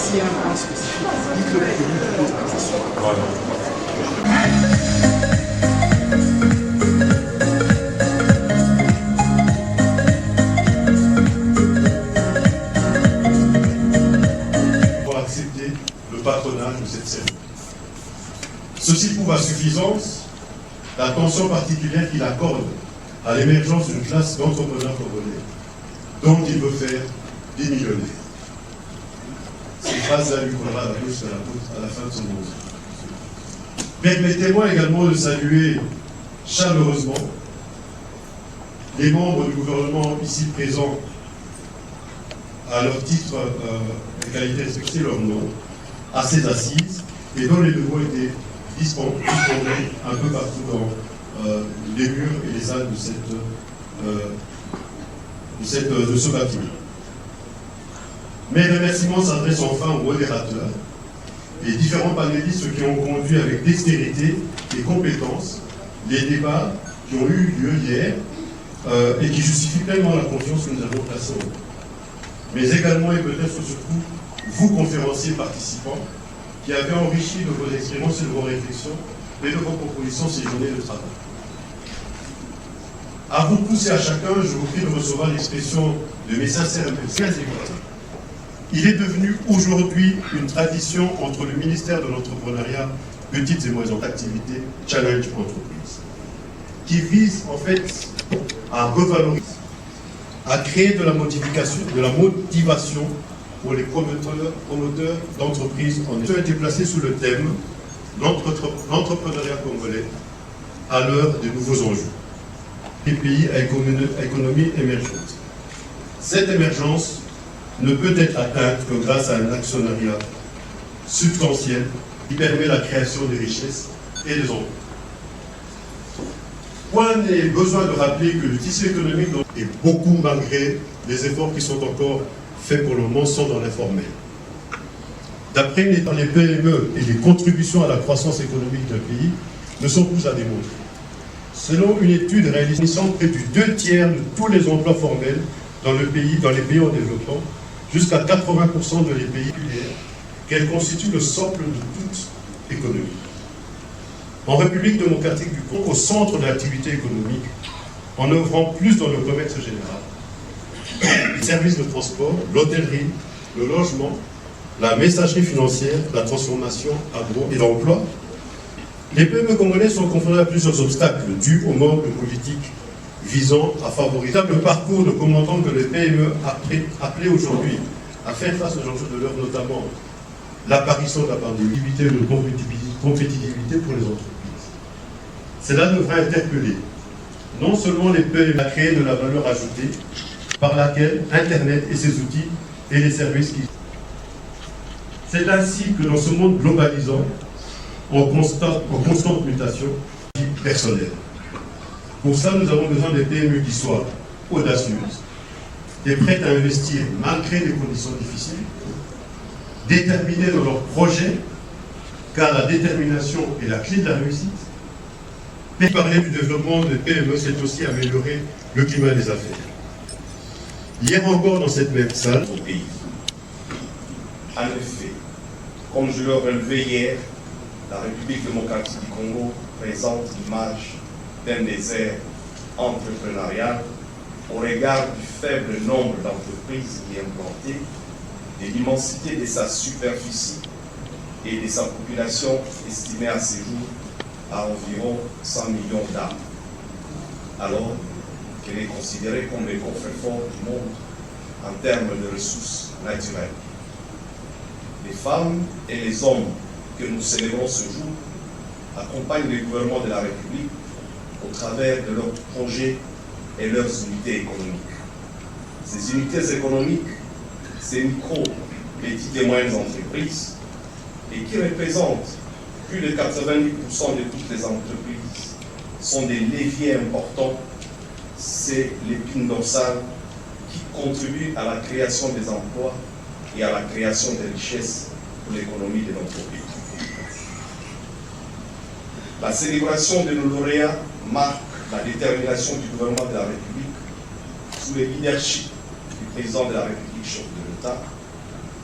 s'il y a un point spécifique, dites-le pour que nous puissions participer. Voilà. Accepter le patronage de cette série. Ceci prouve à suffisance l'attention particulière qu'il accorde à l'émergence d'une classe d'entrepreneurs congolais dont il veut faire des millionnaires. Cette phrase-là lui collera à la bouche à la fin de son mandat. Permettez-moi également de saluer chaleureusement les membres du gouvernement ici présents à leur titre et qualité respecter leur nom, à ces assises, et dont les locaux étaient disponibles un peu partout dans les murs et les salles de ce bâtiment. Mes remerciements s'adressent enfin aux modérateurs et différents panélistes qui ont conduit avec dextérité et compétence les débats qui ont eu lieu hier et qui justifient pleinement la confiance que nous avons placée en eux. Mais également et peut-être surtout vous, conférenciers participants, qui avez enrichi de vos expériences et de vos réflexions et de vos propositions ces journées de travail. À vous tous et à chacun, je vous prie de recevoir l'expression de mes sincères remerciements. Il est devenu aujourd'hui une tradition entre le ministère de l'Entrepreneuriat, Petites et Moyennes Activités, Challenge Entreprise, qui vise en fait à revaloriser, à créer de la motivation pour les promoteurs d'entreprises. En a été placé sous le thème l'entrepreneuriat congolais à l'heure des nouveaux enjeux. Les pays à économie émergente. Cette émergence ne peut être atteinte que grâce à un actionnariat substantiel qui permet la création des richesses et des emplois. Point n'est besoin de rappeler que le tissu économique est beaucoup, malgré les efforts qui sont encore faits pour le moment, sont dans l'informel. D'après les PME et les contributions à la croissance économique d'un pays ne sont plus à démontrer. Selon une étude réalisée, près du 2/3 de tous les emplois formels dans les pays en développement, jusqu'à 80% de les pays populaires, qu'elle constitue le socle de toute économie. En République démocratique du Congo, au centre de l'activité économique, en œuvrant plus dans le commerce général, les services de transport, l'hôtellerie, le logement, la messagerie financière, la transformation agro et l'emploi, les PME congolais sont confrontés à plusieurs obstacles dus au manque de politique visant à favoriser le parcours de combattants que les PME appelés aujourd'hui à faire face aux enjeux de l'heure, notamment l'apparition de la pandémie et de compétitivité pour les entreprises. Cela devrait interpeller non seulement les PME à créer de la valeur ajoutée par laquelle Internet et ses outils et les services qui... C'est ainsi que dans ce monde globalisant, en constante mutation personnelle. Pour ça, nous avons besoin des PME qui soient audacieuses et prêtes à investir malgré les conditions difficiles, déterminées dans leurs projets, car la détermination est la clé de la réussite. Et parler du développement des PME, c'est aussi améliorer le climat des affaires. Hier encore, dans cette même salle, au pays. En effet, comme je le relevais hier, la République démocratique du Congo présente l'image d'un désert entrepreneurial au regard du faible nombre d'entreprises y implantées, de l'immensité de sa superficie et de sa population estimée à ce jour à environ 100 millions d'âmes, alors qu'elle est considérée comme le coffre-fort du monde en termes de ressources naturelles. Les femmes et les hommes que nous célébrons ce jour accompagnent le gouvernement de la République au travers de leurs projets et leurs unités économiques. Ces unités économiques, ces micro, petites et moyennes entreprises, et qui représentent plus de 90% de toutes les entreprises, sont des leviers importants. C'est l'épine dorsale qui contribue à la création des emplois et à la création des richesses pour l'économie de notre pays. La célébration de nos lauréats marque la détermination du gouvernement de la République, sous le leadership du président de la République, chef de l'État,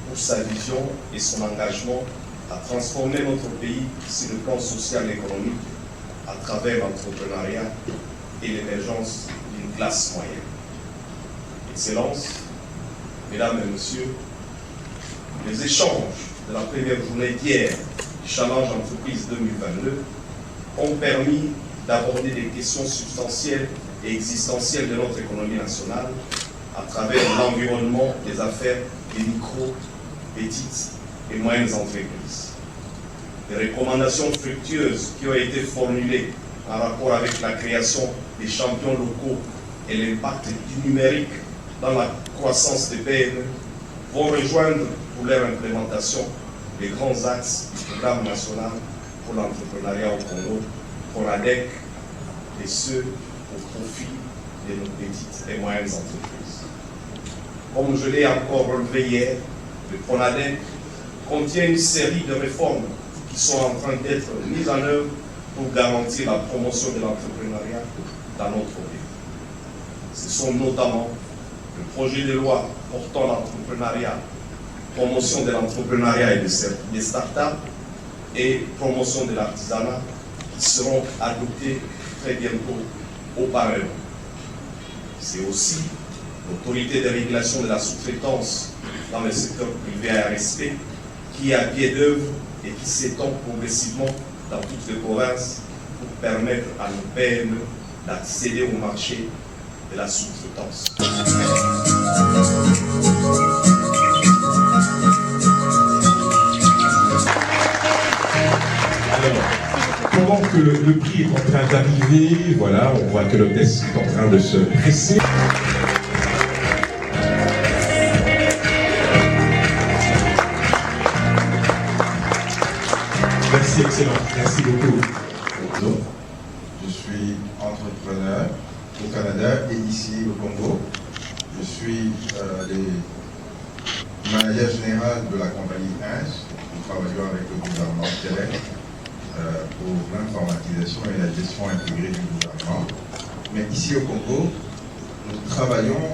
pour sa vision et son engagement à transformer notre pays sur le plan social et économique à travers l'entrepreneuriat et l'émergence d'une classe moyenne. Excellences, Mesdames et Messieurs, les échanges de la première journée d'hier du Challenge Entreprise 2022 ont permis d'aborder des questions substantielles et existentielles de notre économie nationale à travers l'environnement des affaires des micro, petites et moyennes entreprises. Des recommandations fructueuses qui ont été formulées en rapport avec la création des champions locaux et l'impact du numérique dans la croissance des PME vont rejoindre pour leur implémentation les grands axes du programme national pour l'entrepreneuriat au Congo, PRONADEC, et ce au profit de nos petites et moyennes entreprises. Comme je l'ai encore relevé hier, le PRONADEC contient une série de réformes qui sont en train d'être mises en œuvre pour garantir la promotion de l'entrepreneuriat dans notre pays. Ce sont notamment le projet de loi portant l'entrepreneuriat, promotion de l'entrepreneuriat et des startups et promotion de l'artisanat qui seront adoptés très bientôt au Parlement. C'est aussi l'autorité de régulation de la sous-traitance dans le secteur privé ARSP qui est à pied d'œuvre et qui s'étend progressivement dans toutes les provinces pour permettre à nos PME d'accéder au marché de la sous-traitance. Pendant que le prix est en train d'arriver, voilà, on voit que l'hôtesse est en train de se presser. Merci, excellent. Merci beaucoup. Je suis entrepreneur au Canada et ici au Congo. Je suis le manager général de la compagnie INS. Nous travaillons avec le gouvernement Québec pour l'informatisation et la gestion intégrée du gouvernement. Mais ici au Congo, nous travaillons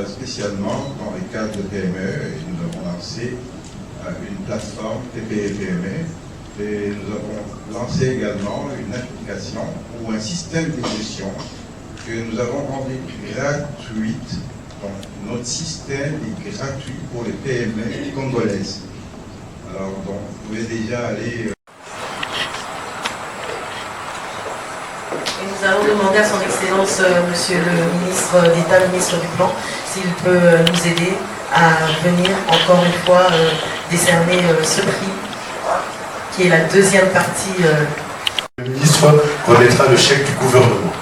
spécialement dans les cadres de PME et nous avons lancé une plateforme TPE-PME et nous avons lancé également une application ou un système de gestion que nous avons rendu gratuite. Donc notre système est gratuit pour les PME congolaises. Alors donc vous pouvez déjà aller... Nous allons demander à son Excellence, Monsieur le ministre d'État, ministre du Plan, s'il peut nous aider à venir encore une fois décerner ce prix, qui est la deuxième partie. Le ministre remettra le chèque du gouvernement.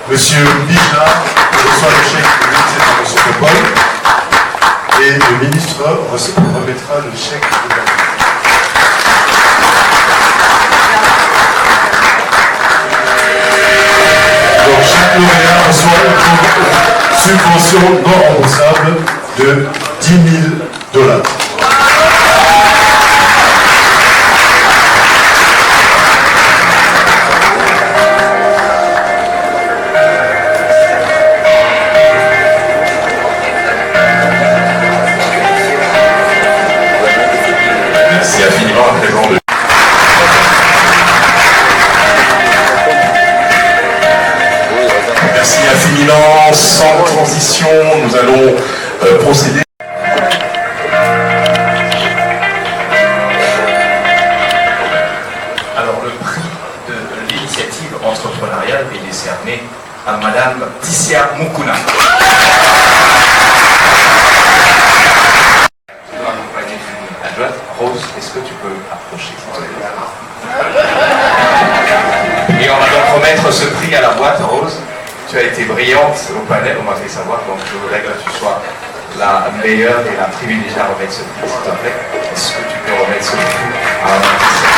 Monsieur Bijard reçoit le chèque du ministre de son protocole et le ministre remettra le chèque du gouvernement. Donc chaque lauréat reçoit une subvention non remboursable de $10 000. Merci infiniment à présent de... Merci infiniment. Sans transition, nous allons procéder. Alors, le prix de l'initiative entrepreneuriale est décerné à Madame Tissia Mukuna. Adjointe, Rose, est-ce que tu peux approcher? Et on va donc remettre ce prix à la boîte, Rose. Tu as été brillante au panel, on m'a fait savoir, donc je voudrais que tu sois la meilleure et la privilégiée à remettre ce prix, s'il te plaît. Est-ce que tu peux remettre ce prix à Madame Tissia?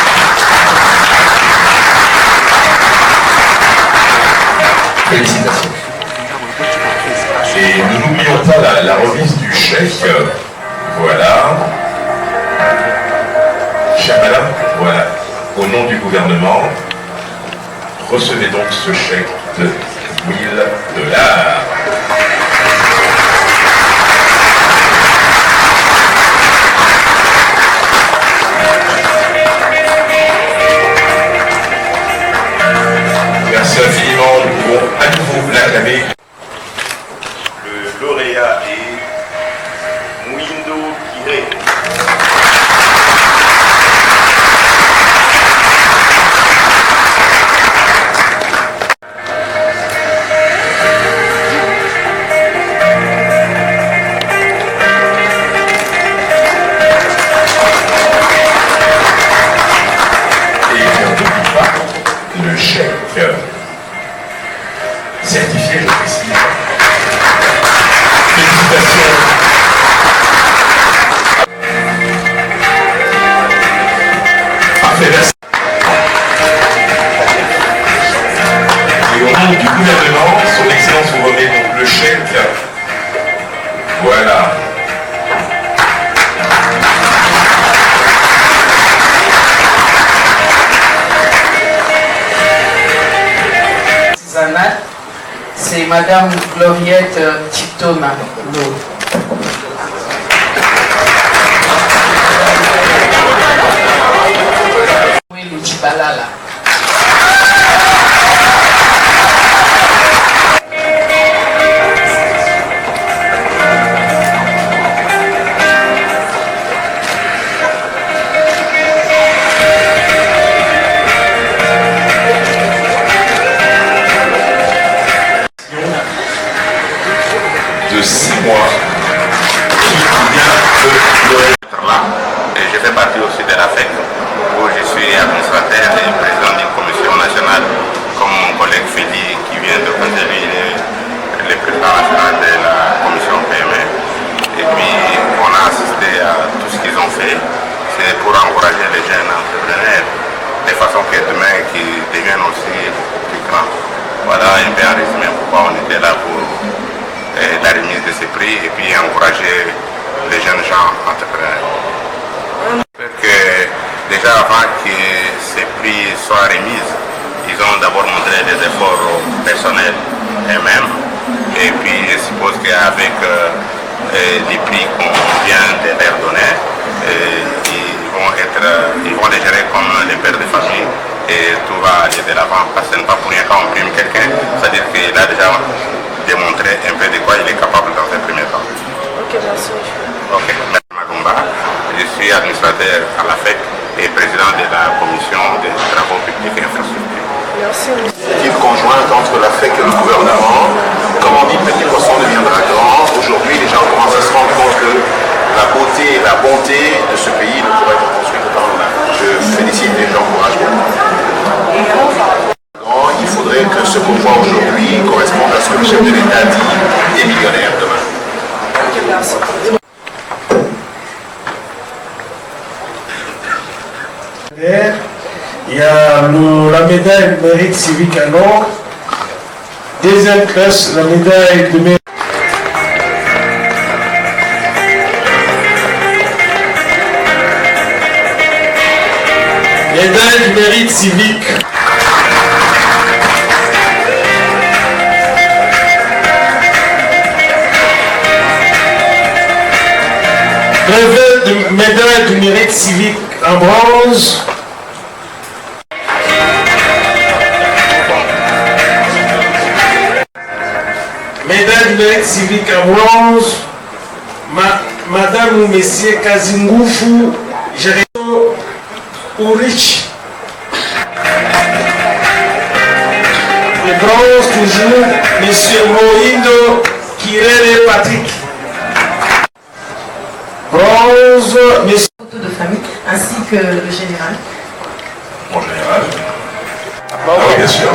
Félicitations. Et nous n'oublions pas la remise du chèque. Voilà. Chère madame, voilà. Au nom du gouvernement, recevez donc ce chèque de $1000. Madame Gloriette Chitoma Lo. Balala. De 6 mois qui vient de là. Et je fais partie aussi de la FEC, où je suis administrateur et président d'une commission nationale, comme mon collègue Félix qui vient de passer le président national de la commission PME. Et puis on a assisté à tout ce qu'ils ont fait. C'est pour encourager les jeunes entrepreneurs de façon que demain qu'ils deviennent aussi plus grands. Voilà un peu en résumé pourquoi on était là pour la remise de ces prix et puis encourager les jeunes gens entrepreneurs. J'espère que déjà avant que ces prix soient remis, ils ont d'abord montré des efforts personnels eux-mêmes et puis je suppose qu'avec les prix qu'on vient de leur donner, ils vont les gérer comme les pères de famille et tout va aller de l'avant parce que ce n'est pas pour rien quand on prime quelqu'un, c'est-à-dire qu'il a déjà démontré un peu de quoi il est capable dans un premier temps. Ok, merci. Ok, merci Magumba. Je suis administrateur à la FEC et président de la commission des travaux publics et infrastructures. Merci. Initiative conjointe entre la FEC et le gouvernement. Comme on dit, petit poisson deviendra grand. Aujourd'hui, les gens commencent à se rendre compte que la beauté et la bonté de ce pays ne pourraient être construites dans le monde. Je félicite et j'encourage beaucoup. Il faudrait que ce qu'on voit aujourd'hui corresponde à ce que le chef de l'État dit des millionnaires demain. Il y a la médaille de mérite civique à l'or. Deuxième classe, la médaille de mérite. Médaille de mérite civique. Brevet de médaille du mérite civique en bronze. Médaille du mérite civique en bronze. Madame ou Monsieur Kazingufu Jereto Urich. Le bronze toujours, Monsieur Moïdo Kirele Patrick. Bronze, Monsieur. Photo de famille, ainsi que le général. Mon général. Ah oui, bien sûr.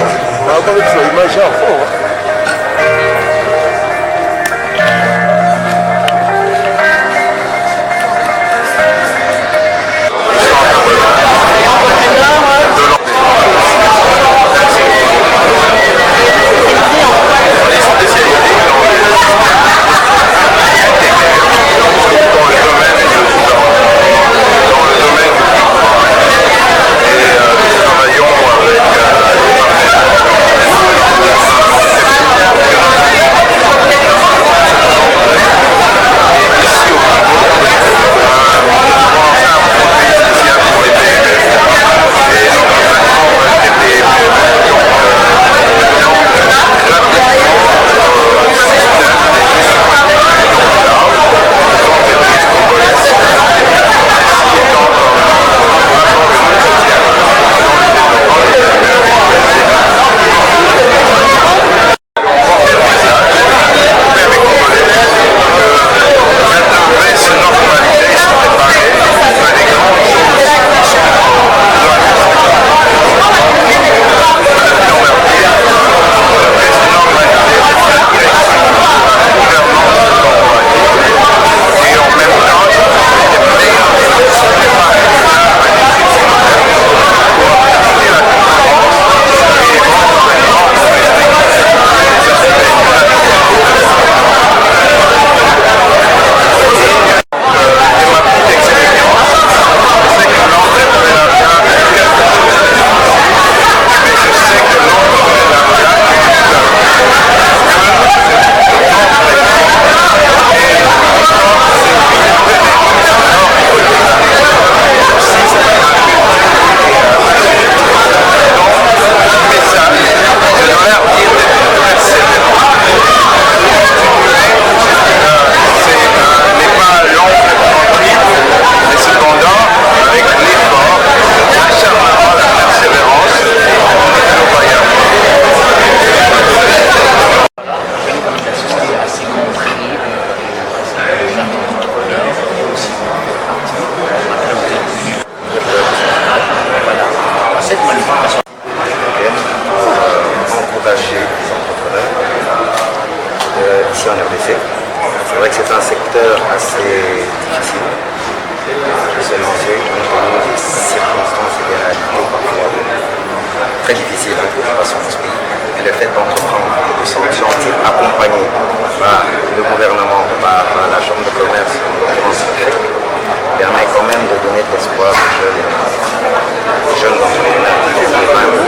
été difficile de se lancer compte tenu des circonstances et des réalités parfois très difficiles à vivre dans ce pays. Et le fait d'entreprendre, de se sentir accompagné par le gouvernement, par la Chambre de commerce, en l'occurrence, permet quand même de donner de l'espoir aux jeunes entrepreneurs qui ne pas un peu.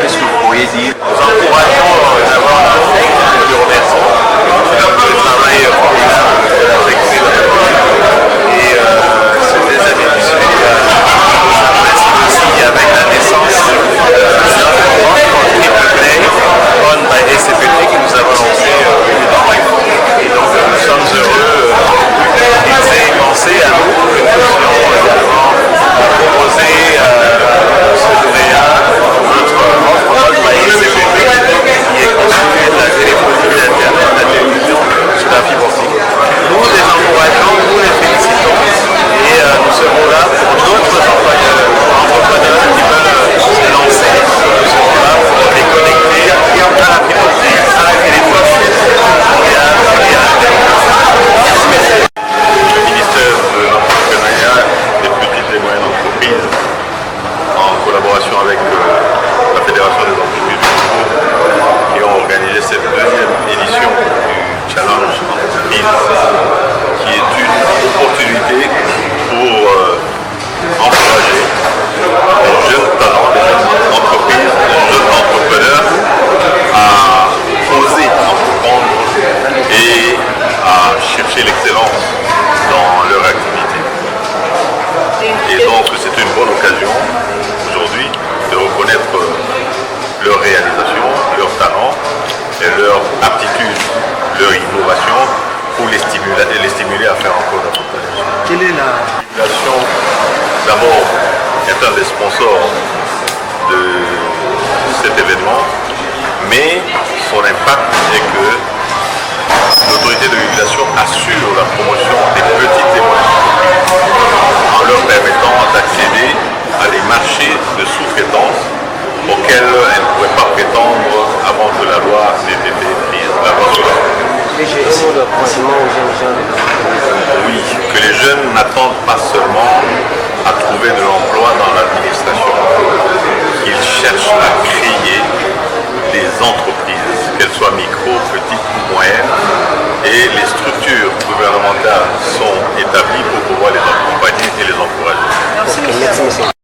Qu'est-ce que vous pourriez dire? Nous encourageons d'avoir un fait de remerciement. C'est un peu le travail formidable avec ces et c'est des années qui suivent. Ça reste aussi avec la naissance Own by SCPT que nous avons lancé et donc nous sommes heureux qu'ils aient pensé à nous que nous puissions également proposer ce lauréat notre offre Own by SCPT qui est constituée de la téléphonie, de l'internet, de la télévision sur la fibre optique. Nous les encourageons, nous les félicitons et nous serons là pour d'autres entrepreneurs qui veulent se lancer. Nous serons là pour les connecter à la fibre optique, à la téléphonie et à le ministère de l'entrepreneuriat, des petites et moyennes entreprises, en collaboration avec la Fédération des entreprises du Congo, qui ont organisé cette deuxième édition du Challenge Entreprise, qui est une opportunité pour encourager les jeunes talents, les jeunes entreprises, les jeunes entrepreneurs à oser entreprendre et à chercher l'excellence dans leur activité. Et donc c'est une bonne occasion aujourd'hui de reconnaître leur réalisation, leur talent et leur aptitude, leur innovation pour les stimuler à faire encore davantage. Quelle est la stimulation? D'abord, est un des sponsors de cet événement, mais son impact est que l'autorité de régulation assure la promotion des petites et moyennes entreprises en leur permettant d'accéder à des marchés de sous-traitance auxquels elles ne pouvaient pas prétendre avant que la loi n'ait été prise, la loi sur la Oui, que les jeunes n'attendent pas seulement à trouver de l'emploi dans l'administration, qu'ils cherchent à créer des entreprises, qu'elles soient micro, petites ou moyennes, et les structures gouvernementales sont établies pour pouvoir les accompagner et les encourager. Merci, monsieur.